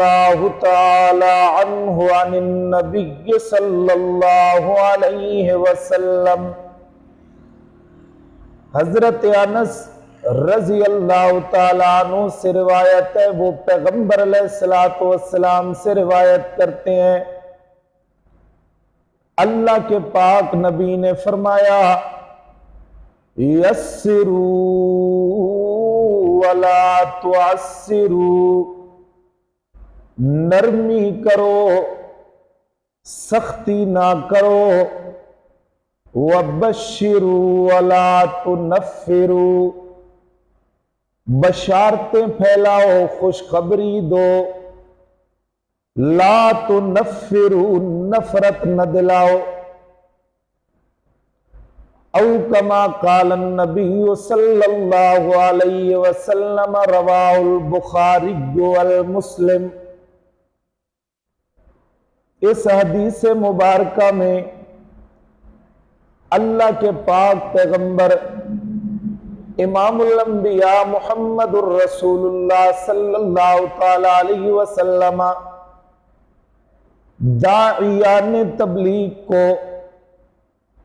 اللہ تعالی عنہ عن النبی صلی اللہ علیہ وسلم، حضرت انس رضی اللہ تعالیٰ عنہ سے روایت ہے، وہ پیغمبر علیہ الصلوۃ والسلام سے روایت کرتے ہیں، اللہ کے پاک نبی نے فرمایا یسروا ولا تعسروا، نرمی کرو سختی نہ کرو، وَبَشِّرُوا وَلَا تُنَفِّرُوا، بشارتیں پھیلاؤ خوشخبری دو، لا تنفروا نفرت نہ دلاؤ، او کما قال النبی صلی اللہ علیہ وسلم رواہ البخاری والمسلم۔ اس حدیث مبارکہ میں اللہ کے پاک پیغمبر امام الانبیاء محمد الرسول اللہ صلی اللہ تعالی علیہ وسلم داعیان تبلیغ کو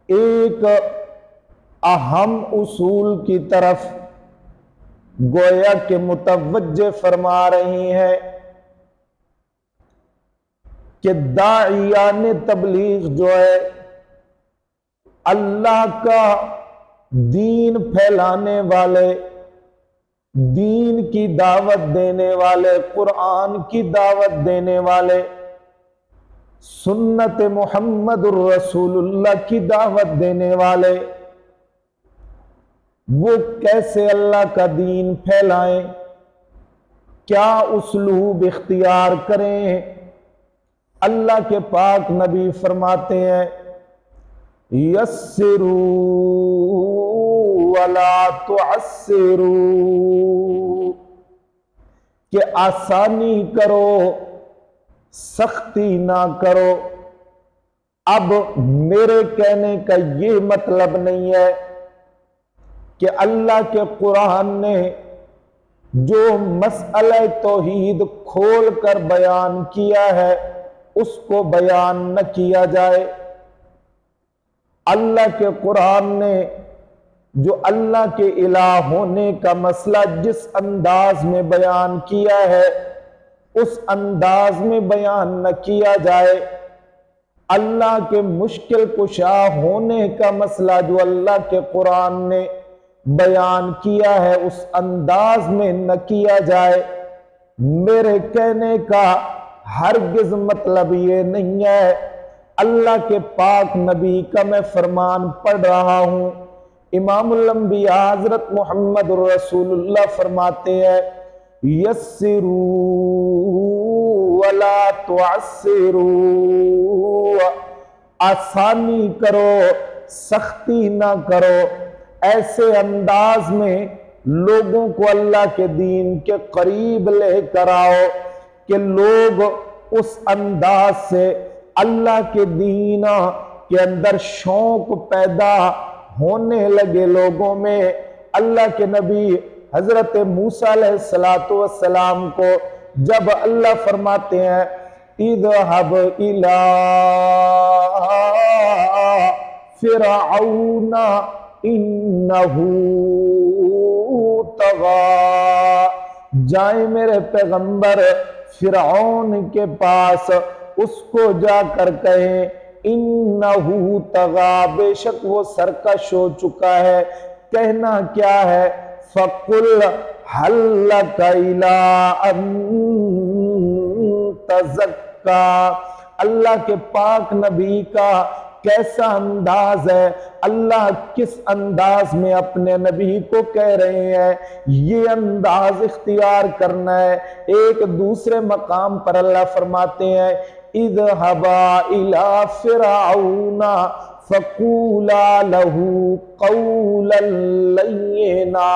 ایک اہم اصول کی طرف گویا کہ متوجہ فرما رہی ہیں کہ داعیان تبلیغ جو ہے اللہ کا دین پھیلانے والے، دین کی دعوت دینے والے، قرآن کی دعوت دینے والے، سنت محمد الرسول اللہ کی دعوت دینے والے، وہ کیسے اللہ کا دین پھیلائیں، کیا اسلوب اختیار کریں؟ اللہ کے پاک نبی فرماتے ہیں یسروا ولا تعسروا، کہ آسانی کرو سختی نہ کرو۔ اب میرے کہنے کا یہ مطلب نہیں ہے کہ اللہ کے قرآن نے جو مسئلہ توحید کھول کر بیان کیا ہے اس کو بیان نہ کیا جائے۔ اللہ کے قرآن نے جو اللہ کے الہ ہونے کا مسئلہ جس انداز میں بیان کیا ہے اس انداز میں بیان نہ کیا جائے۔ اللہ کے مشکل کشا ہونے کا مسئلہ جو اللہ کے قرآن نے بیان کیا ہے اس انداز میں نہ کیا جائے۔ میرے کہنے کا ہرگز مطلب یہ نہیں ہے، اللہ کے پاک نبی کا میں فرمان پڑھ رہا ہوں، امام الانبیاء حضرت محمد رسول اللہ فرماتے ہیں یسروا ولا تعسروا، آسانی کرو سختی نہ کرو، ایسے انداز میں لوگوں کو اللہ کے دین کے قریب لے کر آؤ کہ لوگ اس انداز سے اللہ کے دین کے اندر شوق پیدا ہونے لگے لوگوں میں۔ اللہ کے نبی حضرت موسیٰ علیہ السلام کو جب اللہ فرماتے ہیں اذهب الى فرعون انه طغى، جائیں میرے پیغمبر فرعون کے پاس، اس کو جا کر کہیں انہو طغی، بے شک وہ سرکش ہو چکا ہے۔ کہنا کیا ہے؟ فَقُلْ هَلْ لَكَ إِلَىٰ أَن تَزَكَّىٰ، اللہ کے پاک نبی کا کیسا انداز ہے، اللہ کس انداز میں اپنے نبی کو کہہ رہے ہیں یہ انداز اختیار کرنا ہے۔ ایک دوسرے مقام پر اللہ فرماتے ہیں اذهبا إلى فرعون فقولا له قولا لینا،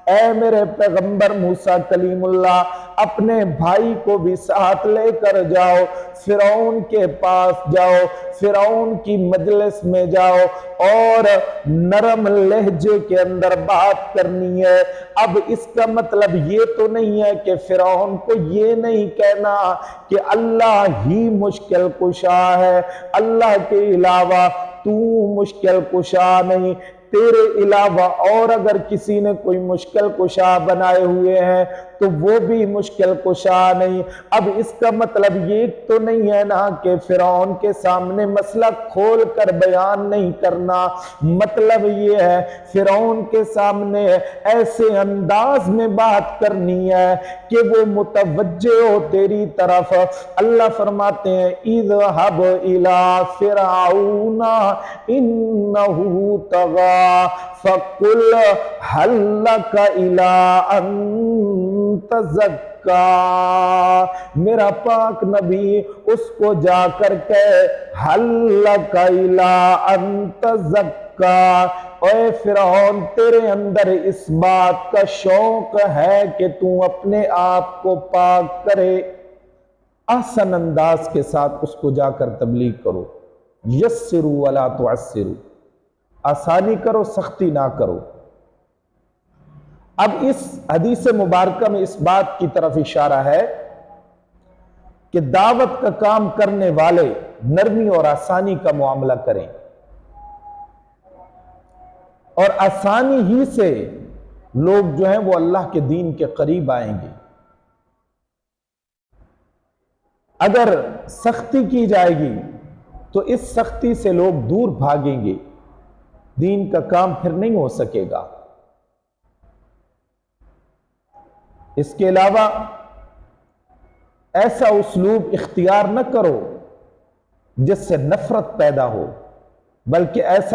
اے میرے پیغمبر موسیٰ کلیم اللہ، اپنے بھائی کو بھی ساتھ لے کر جاؤ، فرعون کے پاس جاؤ، فرعون کی مجلس میں جاؤ اور نرم لہجے کے اندر بات کرنی ہے۔ اب اس کا مطلب یہ تو نہیں ہے کہ فرعون کو یہ نہیں کہنا کہ اللہ ہی مشکل کشا ہے، اللہ کے علاوہ تو مشکل کشا نہیں، تیرے علاوہ اور اگر کسی نے کوئی مشکل کشا بنائے ہوئے ہیں تو وہ بھی مشکل کشا نہیں۔ اب اس کا مطلب یہ تو نہیں ہے نا کہ فرعون کے سامنے مسئلہ کھول کر بیان نہیں کرنا، مطلب یہ ہے فرعون کے سامنے ایسے انداز میں بات کرنی ہے کہ وہ متوجہ ہو تیری طرف۔ اللہ فرماتے ہیں اذهب الى فرعون انه طغى فقل هل لك الى ان تزكى، میرا پاک نبی اس کو جا کر کہ هل لك الى ان تزكى، اے فرعون تیرے اندر اس بات کا شوق ہے کہ تو اپنے آپ کو پاک کرے۔ آسان انداز کے ساتھ اس کو جا کر تبلیغ کرو، یسروا ولا تعسروا، آسانی کرو سختی نہ کرو۔ اب اس حدیث مبارکہ میں اس بات کی طرف اشارہ ہے کہ دعوت کا کام کرنے والے نرمی اور آسانی کا معاملہ کریں، اور آسانی ہی سے لوگ جو ہیں وہ اللہ کے دین کے قریب آئیں گے۔ اگر سختی کی جائے گی تو اس سختی سے لوگ دور بھاگیں گے، دین کا کام پھر نہیں ہو سکے گا۔ اس کے علاوہ ایسا اسلوب اختیار نہ کرو جس سے نفرت پیدا ہو، بلکہ ایسا